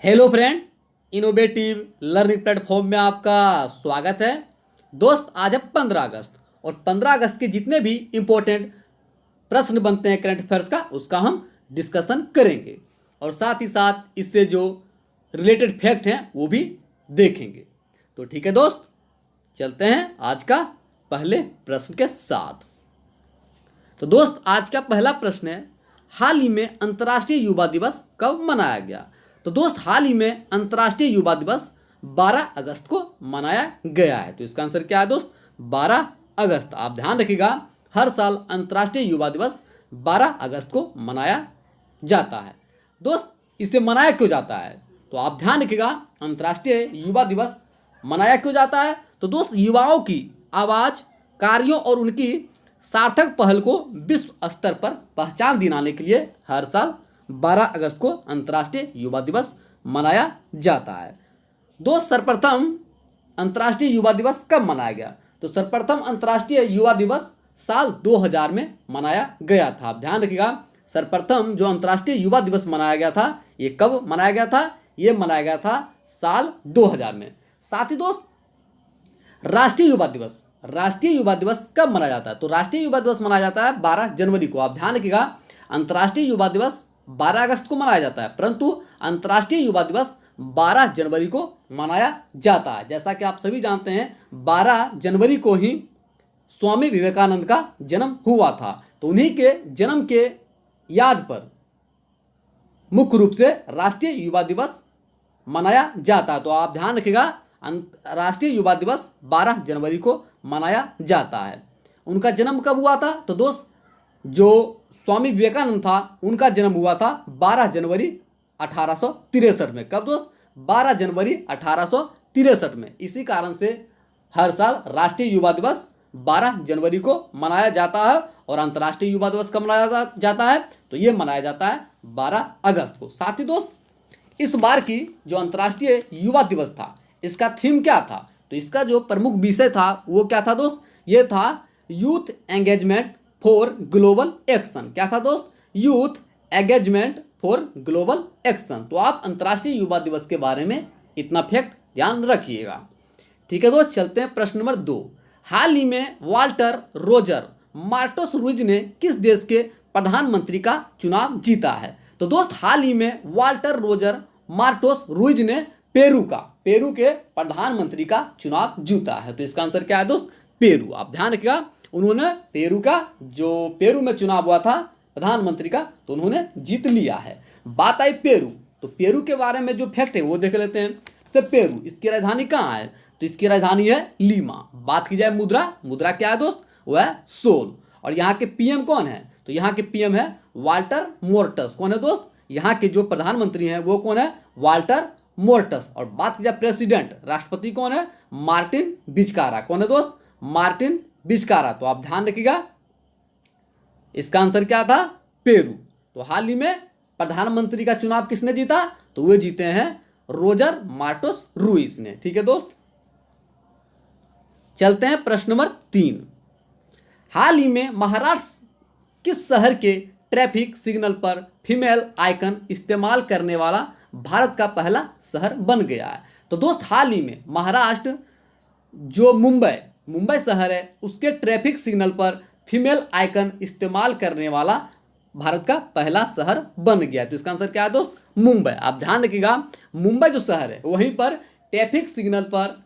Hello friend, innovative learning platform में आपका स्वागत है। दोस्त, आज है 15 अगस्त और 15 अगस्त के जितने भी इम्पोर्टेंट प्रश्न बनते हैं करंट अफेयर्स का, उसका हम डिस्कशन करेंगे और साथ ही साथ इससे जो रिलेटेड फैक्ट हैं वो भी देखेंगे। तो ठीक है दोस्त, चलते हैं आज का पहले प्रश्न के साथ। तो दोस्त, आज का पहला प्रश्न है, हाल ही में अंतर्राष्ट्रीय युवा दिवस कब मनाया गया? तो दोस्त, हाल ही में अंतर्राष्ट्रीय युवा दिवस 12 अगस्त को मनाया गया है। तो इसका आंसर क्या है दोस्त? 12 अगस्त। आप ध्यान रखिएगा, हर साल अंतर्राष्ट्रीय युवा दिवस 12 अगस्त को मनाया जाता है। दोस्त, इसे मनाया क्यों जाता है? तो आप ध्यान रखिएगा, अंतर्राष्ट्रीय युवा दिवस मनाया क्यों जाता है? तो दोस्त, युवाओं की आवाज़, कार्यों और उनकी सार्थक पहल को विश्व स्तर पर पहचान दिलाने के लिए हर साल 12 अगस्त को अंतर्राष्ट्रीय युवा दिवस मनाया जाता है। दोस्त, सर्वप्रथम अंतर्राष्ट्रीय युवा दिवस कब मनाया गया? तो सर्वप्रथम अंतर्राष्ट्रीय युवा दिवस साल 2000 में मनाया गया था। आप ध्यान रखिएगा, सर्वप्रथम जो अंतर्राष्ट्रीय युवा दिवस मनाया गया था, ये कब मनाया गया था? ये मनाया गया था साल 2000 में। साथ ही दोस्त, राष्ट्रीय युवा दिवस कब मनाया जाता है? तो राष्ट्रीय युवा दिवस मनाया जाता है 12 जनवरी को। आप ध्यान रखिएगा, अंतर्राष्ट्रीय युवा दिवस 12 अगस्त को मनाया जाता है, परंतु अंतर्राष्ट्रीय युवा दिवस 12 जनवरी को मनाया जाता है। जैसा कि आप सभी जानते हैं, 12 जनवरी को ही स्वामी विवेकानंद का जन्म हुआ था। तो उन्हीं के जन्म के याद पर मुख्य रूप से राष्ट्रीय युवा दिवस मनाया जाता है। तो आप ध्यान रखिएगा, राष्ट्रीय युवा दिवस 12 जनवरी को मनाया जाता है। उनका जन्म कब हुआ था? तो दोस्त, जो स्वामी विवेकानंद था, उनका जन्म हुआ था 12 जनवरी 1863 में। कब दोस्त? 12 जनवरी 1863 में। इसी कारण से हर साल राष्ट्रीय युवा दिवस 12 जनवरी को मनाया जाता है और अंतर्राष्ट्रीय युवा दिवस कब मनाया जाता है? तो ये मनाया जाता है 12 अगस्त को। साथ ही दोस्त, इस बार की जो अंतर्राष्ट्रीय युवा दिवस था, इसका थीम क्या था? तो इसका जो प्रमुख विषय था वो क्या था दोस्त? ये था youth engagement for global action. क्या था दोस्त? Youth engagement for global action. तो आप अंतर्राष्ट्रीय युवा दिवस के बारे में इतना फैक्ट ध्यान रखिएगा। ठीक है दोस्त, चलते हैं प्रश्न नंबर 2। हाल ही में वाल्टर रोजर मार्टोस रुइज ने किस देश के प्रधानमंत्री का चुनाव जीता है? तो दोस्त, हाल ही में वाल्टर रोजर मार्टोस रुइज ने पेरू के प्रधानमंत्री का चुनाव जीता है। तो इसका आंसर क्या है दोस्त? पेरू। आप ध्यान रखिएगा, उन्होंने पेरू में चुनाव हुआ था प्रधानमंत्री का, तो उन्होंने जीत लिया है। बात आई पेरू, तो पेरू के बारे में जो फैक्ट है वो देख लेते हैं। जैसे पेरू, इसकी राजधानी कहाँ है? तो इसकी राजधानी है लीमा। बात की जाए मुद्रा क्या है दोस्त? वो है सोल। और यहाँ के पीएम कौन है? तो यहाँ के पीएम है वाल्टर मोर्टस। कौन है दोस्त? यहाँ के जो प्रधानमंत्री हैं वो कौन है? वाल्टर मोर्टस। और बात की जाए प्रेसिडेंट, राष्ट्रपति कौन है? मार्टिन बिचकारा। कौन है दोस्त? मार्टिन बिचकारा। तो आप ध्यान रखिएगा, इसका आंसर क्या था? पेरू। तो हाल ही में प्रधानमंत्री का चुनाव किसने जीता? तो वे जीते हैं रोजर मार्टोस रुइस ने। ठीक है दोस्त, चलते हैं प्रश्न नंबर 3। हाल ही में महाराष्ट्र किस शहर के ट्रैफिक सिग्नल पर फीमेल आइकन इस्तेमाल करने वाला भारत का पहला शहर बन गया है? तो दोस्त, हाल ही में महाराष्ट्र जो मुंबई शहर है, उसके ट्रैफिक सिग्नल पर फीमेल आइकन इस्तेमाल करने वाला भारत का पहला शहर बन गया। तो इसका आंसर क्या है दोस्त? मुंबई। आप ध्यान रखिएगा, मुंबई जो शहर है वहीं पर ट्रैफिक सिग्नल पर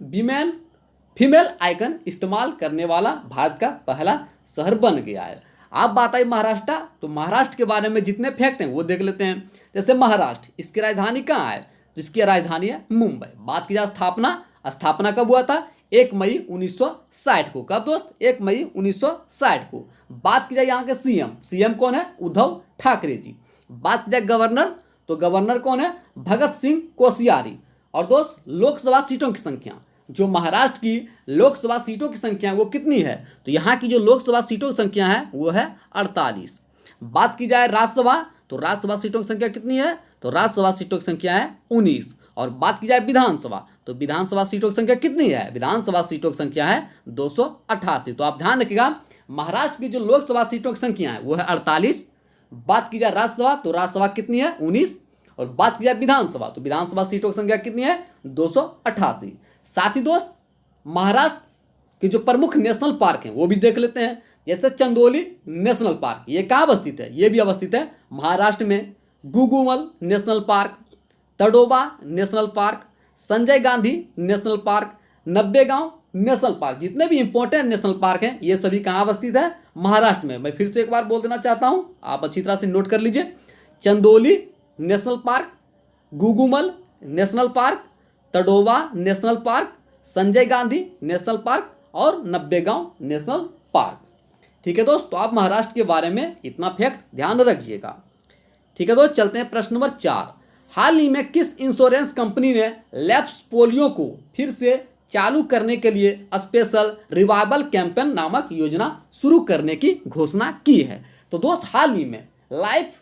फीमेल आइकन इस्तेमाल करने वाला भारत का पहला शहर बन गया है। आप बात आई महाराष्ट्र, तो महाराष्ट्र के बारे में जितने फैक्ट हैं वो देख लेते हैं। जैसे महाराष्ट्र, इसकी राजधानी कहाँ है? तो इसकी राजधानी है मुंबई। बात की जाए स्थापना कब हुआ था? 1 मई 1960 को। कब दोस्त? 1 मई 1960 को। बात की जाए यहाँ के सीएम कौन है? उद्धव ठाकरे जी। बात की जाए गवर्नर, तो गवर्नर कौन है? भगत सिंह कोश्यारी। और दोस्त, लोकसभा सीटों की संख्या, जो महाराष्ट्र की लोकसभा सीटों की संख्या वो कितनी है? तो यहाँ की जो लोकसभा सीटों की संख्या है वो है 48। बात की जाए राज्यसभा, तो राज्यसभा सीटों की संख्या कितनी है? तो राज्यसभा सीटों की संख्या है 19। और बात की जाए विधानसभा, तो विधानसभा सीटों की संख्या कितनी है? विधानसभा सीटों की संख्या है 288। तो आप ध्यान रखिएगा, महाराष्ट्र की जो लोकसभा सीटों की संख्या है वो है 48। बात की जाए राज्यसभा, तो राज्यसभा कितनी है? 19। और बात की जाए विधानसभा, तो विधानसभा सीटों की संख्या कितनी है? 288। साथ ही दोस्त महाराष्ट्र के जो प्रमुख नेशनल पार्क हैं वो भी देख लेते हैं। जैसे चंदोली नेशनल पार्क, ये कहाँ अवस्थित है? ये भी अवस्थित है महाराष्ट्र में। Gugamal national park, Tadoba national park, Sanjay Gandhi national park, Navegaon national park, जितने भी इंपॉर्टेंट नेशनल पार्क हैं ये सभी कहाँ अवस्थित है? महाराष्ट्र में। मैं फिर से एक बार बोल देना चाहता हूँ, आप अच्छी तरह से नोट कर लीजिए। Chandoli national park, Gugamal national park, Tadoba national park, Sanjay Gandhi national park और नब्बेगांव नेशनल पार्क। ठीक है दोस्त, तो आप महाराष्ट्र के बारे में इतना फैक्ट ध्यान रखिएगा। ठीक है दोस्त, चलते हैं प्रश्न नंबर 4। हाल ही में किस इंश्योरेंस कंपनी ने लैप्स पोलियो को फिर से चालू करने के लिए स्पेशल रिवाइवल कैंपेन नामक योजना शुरू करने की घोषणा की है? तो दोस्त हाल ही में लाइफ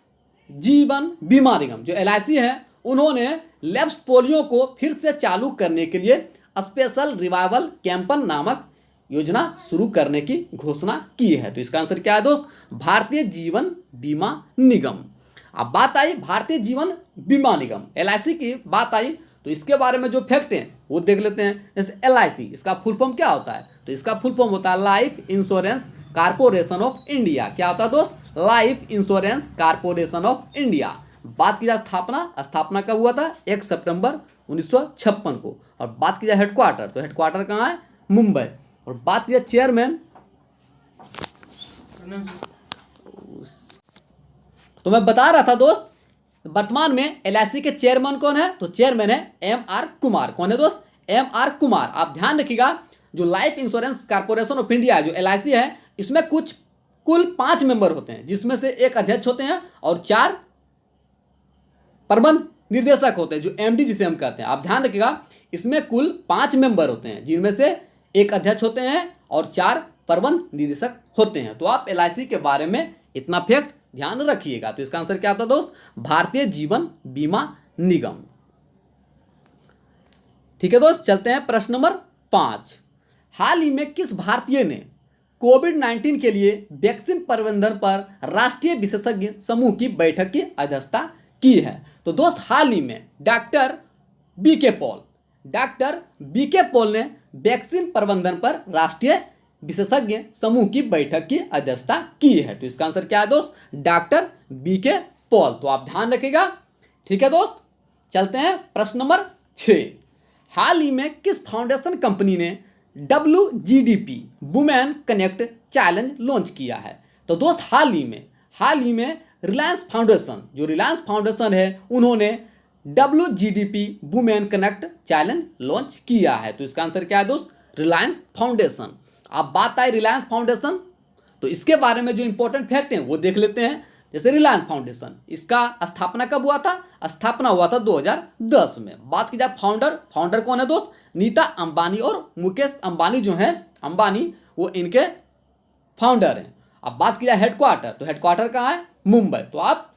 जीवन बीमा निगम जो LIC है, उन्होंने लैप्स पोलियो को फिर से चालू करने के लिए स्पेशल रिवाइवल कैंपेन नामक योजना शुरू करने की घोषणा की है। तो इसका आंसर क्या है दोस्त? भारतीय जीवन बीमा निगम। अब बात आई भारतीय जीवन बीमा निगम LIC की बात आई, तो इसके बारे में जो फैक्ट हैं वो देख लेते हैं। जैसे LIC, इसका फुल फॉर्म क्या होता है? तो इसका फुल फॉर्म होता है life insurance corporation of India. क्या होता है दोस्त? Life insurance corporation of India. बात की जाए स्थापना कब हुआ था? 1 सितंबर 1956 को। और बात की जाए हेडक्वार्टर, तो हेडक्वार्टर कहाँ है? मुंबई। और बात की जाए चेयरमैन, तो मैं बता रहा था दोस्त, वर्तमान में LIC के चेयरमैन कौन है? तो चेयरमैन है MR कुमार। कौन है दोस्त? MR कुमार। आप ध्यान रखिएगा, जो life insurance corporation of India जो LIC है, इसमें कुल 5 मेंबर होते हैं, जिसमें से एक अध्यक्ष होते हैं और 4 प्रबंध निर्देशक होते हैं, जो MD जिसे हम कहते हैं। आप ध्यान रखिएगा, इसमें कुल 5 मेंबर होते हैं, जिनमें से एक अध्यक्ष होते हैं और 4 प्रबंध निदेशक होते हैं। तो आप LIC के बारे में इतना फैक्ट ध्यान रखिएगा। तो इसका आंसर क्या होता है दोस्त? भारतीय जीवन बीमा निगम। ठीक है दोस्त, चलते हैं प्रश्न नंबर 5। हाल ही में किस भारतीय ने कोविड-19 के लिए वैक्सीन प्रबंधन पर राष्ट्रीय विशेषज्ञ समूह की बैठक की अध्यक्षता की है? तो दोस्त हाल ही में डॉक्टर BK पॉल ने वैक्सीन प्रबंधन पर राष्ट्रीय विशेषज्ञ समूह की बैठक की अध्यक्षता की है। तो इसका आंसर क्या है दोस्त? Doctor BK Paul. तो आप ध्यान रखिएगा। ठीक है दोस्त, चलते हैं प्रश्न नंबर 6। हाल ही में किस फाउंडेशन कंपनी ने WGDP women connect challenge launch किया है? तो दोस्त हाल ही में रिलायंस फाउंडेशन है, उन्होंने WGDP women connect challenge launch किया है। तो इसका आंसर क्या है दोस्त? रिलायंस फाउंडेशन। अब बात आई रिलायंस फाउंडेशन, तो इसके बारे में जो इंपॉर्टेंट फैक्ट हैं वो देख लेते हैं। जैसे रिलायंस फाउंडेशन, इसका स्थापना कब हुआ था? स्थापना हुआ था 2010 में। बात की जाए फाउंडर कौन है दोस्त? नीता अंबानी और मुकेश अंबानी जो हैं अंबानी, वो इनके फाउंडर हैं। अब बात की जाए हेडक्वार्टर, तो हेडक्वार्टर कहाँ है? मुंबई। तो आप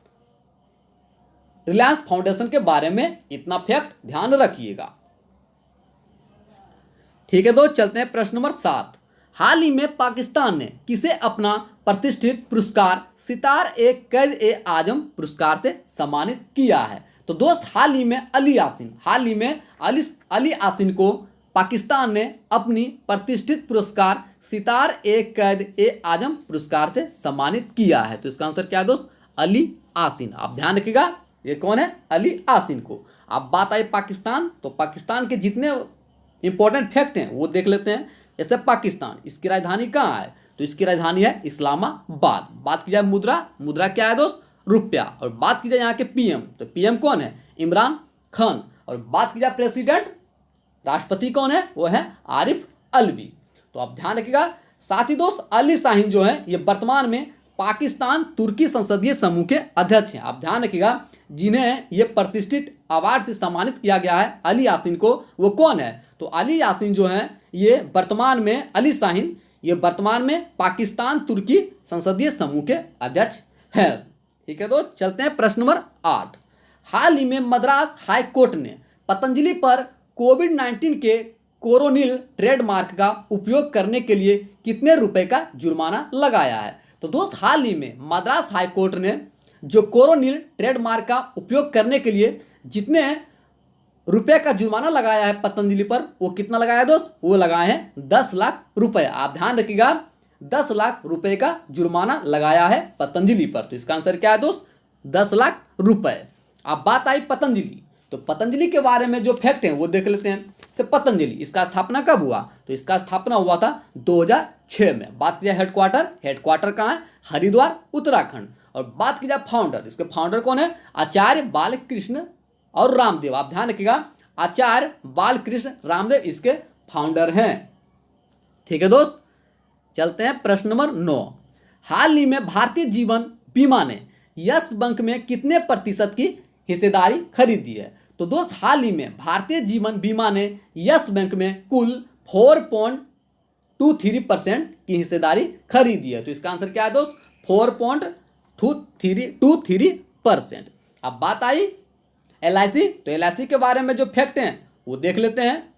रिलायंस फाउंडेशन के बारे में इतना फैक्ट ध्यान रखिएगा। ठीक है दोस्त, चलते हैं प्रश्न नंबर 7। हाल ही में पाकिस्तान ने किसे अपना प्रतिष्ठित पुरस्कार सितार-ए-क़ैद-ए-आज़म पुरस्कार से सम्मानित किया है? तो दोस्त हाल ही में अली यासीन को पाकिस्तान ने अपनी प्रतिष्ठित पुरस्कार सितार-ए-क़ैद-ए-आज़म पुरस्कार से सम्मानित किया है। तो इसका आंसर क्या है दोस्त? अली यासीन। आप ध्यान रखिएगा, ये कौन है? अली यासीन को। अब बात आई पाकिस्तान, तो पाकिस्तान के जितने इंपॉर्टेंट फैक्ट हैं वो देख लेते हैं। जैसे पाकिस्तान, इसकी राजधानी कहाँ है? तो इसकी राजधानी है इस्लामाबाद। बात की जाए मुद्रा क्या है दोस्त? रुपया। और बात की जाए यहाँ के PM, तो PM कौन है? इमरान खान। और बात की जाए प्रेसिडेंट, राष्ट्रपति कौन है? वो है आरिफ अलवी। तो आप ध्यान रखिएगा। साथ ही दोस्त अली शाहीन जो है, ये वर्तमान में पाकिस्तान तुर्की संसदीय समूह के अध्यक्ष हैं। आप ध्यान रखिएगा, जिन्हें ये प्रतिष्ठित अवार्ड से सम्मानित किया गया है अली यासीन को, वो कौन है? तो अली यासीन जो है, ये वर्तमान में अली शाहीन, ये वर्तमान में पाकिस्तान तुर्की संसदीय समूह के अध्यक्ष हैं। ठीक है दोस्त, चलते हैं प्रश्न नंबर 8। हाल ही में मद्रास हाई कोर्ट ने पतंजलि पर कोविड-19 के कोरोनिल ट्रेडमार्क का उपयोग करने के लिए कितने रुपए का जुर्माना लगाया है? तो दोस्त हाल ही में मद्रास हाई कोर्ट ने जो कोरोनिल ट्रेडमार्क का उपयोग करने के लिए जितने रुपए का जुर्माना लगाया है पतंजलि पर, वो कितना लगाया दोस्त, वो लगाए हैं 10 लाख रुपए। आप ध्यान रखिएगा, 10 लाख रुपए का जुर्माना लगाया है पतंजलि पर। तो इसका आंसर क्या है दोस्त, 10 लाख रुपए। अब बात आई पतंजलि, तो पतंजलि के बारे में जो फैक्ट हैं वो देख लेते हैं। से पतंजलि इसका स्थापना कब हुआ, तो इसका स्थापना हुआ था 2006 में। बात की जाए हेडक्वार्टर कहाँ है, हरिद्वार उत्तराखंड। और बात की जाए फाउंडर, इसके फाउंडर कौन है, आचार्य बालकृष्ण और रामदेव। आप ध्यान रखिएगा, आचार्य बालकृष्ण रामदेव इसके फाउंडर हैं। ठीक है दोस्त, चलते हैं प्रश्न नंबर 9। हाल ही में भारतीय जीवन बीमा ने यस बैंक में कितने प्रतिशत की हिस्सेदारी खरीदी है। तो दोस्त हाल ही में भारतीय जीवन बीमा ने यस बैंक में कुल 4.23% की हिस्सेदारी खरीदी है। तो इसका आंसर क्या है दोस्त, 4.23%। अब बात आई LIC, तो LIC के बारे में जो फैक्ट हैं वो देख लेते हैं।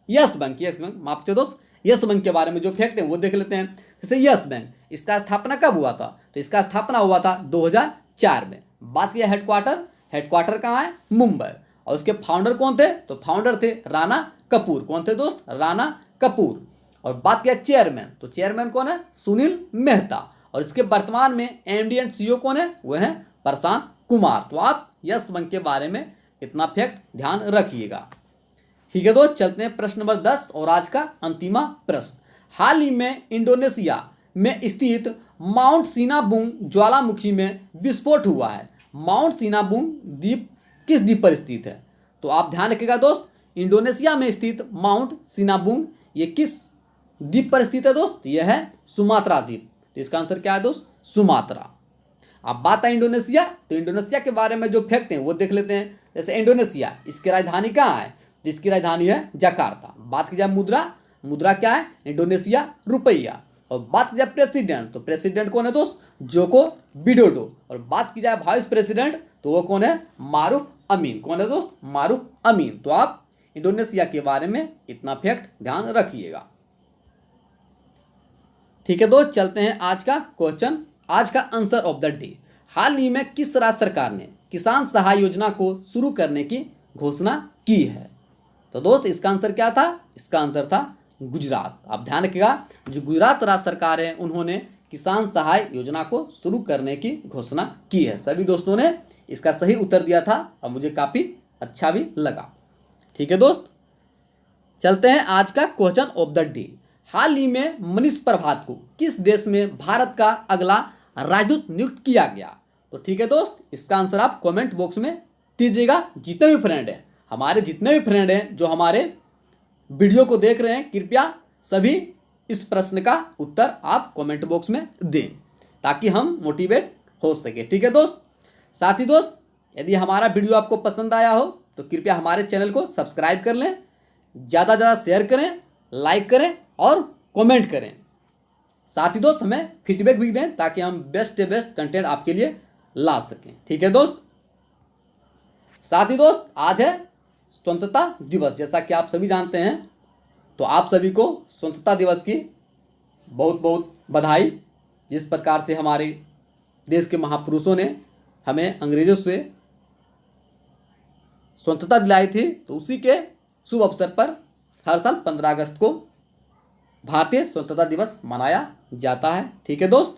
यस बैंक माफ कीजिए दोस्त, यस बैंक के बारे में जो फैक्ट हैं वो देख लेते हैं। जैसे यस बैंक, इसका स्थापना कब हुआ था, तो इसका स्थापना हुआ था 2004 में। बात किया हेडक्वार्टर कहाँ है, मुंबई। और उसके फाउंडर कौन थे, तो फाउंडर थे राणा कपूर। कौन थे दोस्त, राणा कपूर। और बात किया चेयरमैन, तो चेयरमैन कौन है, सुनील मेहता। और इसके वर्तमान में MD एंड CEO कौन है, वह है प्रशांत कुमार। तो आप यस बैंक के बारे में इतना फैक्ट ध्यान रखिएगा। ठीक है दोस्त, चलते हैं प्रश्न नंबर 10 और आज का अंतिमा प्रश्न। हाल ही में इंडोनेशिया में स्थित माउंट सिनाबुंग ज्वालामुखी में विस्फोट हुआ है। माउंट सिनाबुंग द्वीप किस द्वीप पर स्थित है, तो आप ध्यान रखिएगा दोस्त, इंडोनेशिया में स्थित माउंट सिनाबुंग ये किस द्वीप पर स्थित है दोस्त, यह है सुमात्रा द्वीप। तो इसका आंसर क्या है दोस्त, सुमात्रा। अब बात है इंडोनेशिया, तो इंडोनेशिया के बारे में जो फैक्ट हैं वो देख लेते हैं। जैसे इंडोनेशिया, इसकी राजधानी कहाँ है, जिसकी राजधानी है जकार्ता। बात की जाए मुद्रा क्या है, इंडोनेशिया रुपया। और बात की जाए प्रेसिडेंट, तो प्रेसिडेंट कौन है दोस्त, जोको विडोडो। और बात की जाए वाइस प्रेसिडेंट, तो वो कौन है, मारूफ अमीन। कौन है दोस्त, मारूफ अमीन। तो आप इंडोनेशिया के बारे में इतना फैक्ट ध्यान रखिएगा। ठीक है दोस्त, चलते हैं आज का क्वेश्चन, आज का आंसर ऑफ द डे। हाल ही में किस राज्य सरकार ने किसान सहाय योजना को शुरू करने की घोषणा की है। तो दोस्त इसका आंसर क्या था, इसका आंसर था गुजरात। आप ध्यान रखिएगा, जो गुजरात राज्य सरकार है उन्होंने किसान सहाय योजना को शुरू करने की घोषणा की है। सभी दोस्तों ने इसका सही उत्तर दिया था और मुझे काफ़ी अच्छा भी लगा। ठीक है दोस्त, चलते हैं आज का क्वेश्चन ऑफ द डे। हाल ही में मनीष प्रभात को किस देश में भारत का अगला राजदूत नियुक्त किया गया। तो ठीक है दोस्त, इसका आंसर आप कमेंट बॉक्स में दीजिएगा। जितने भी फ्रेंड हैं, हमारे जितने भी फ्रेंड हैं जो हमारे वीडियो को देख रहे हैं, कृपया सभी इस प्रश्न का उत्तर आप कमेंट बॉक्स में दें ताकि हम मोटिवेट हो सके। ठीक है दोस्त, साथ ही दोस्त यदि हमारा वीडियो आपको पसंद आया हो तो कृपया हमारे चैनल को सब्सक्राइब कर लें, ज़्यादा ज़्यादा शेयर करें, लाइक करें और कमेंट करें। साथ ही दोस्त हमें फीडबैक भी दें ताकि हम बेस्ट से बेस्ट कंटेंट आपके लिए ला सकें। ठीक है दोस्त, साथ ही दोस्त आज है स्वतंत्रता दिवस, जैसा कि आप सभी जानते हैं। तो आप सभी को स्वतंत्रता दिवस की बहुत बहुत बधाई। जिस प्रकार से हमारे देश के महापुरुषों ने हमें अंग्रेजों से स्वतंत्रता दिलाई थी, तो उसी के शुभ अवसर पर हर साल 15 अगस्त को भारतीय स्वतंत्रता दिवस मनाया जाता है। ठीक है दोस्त,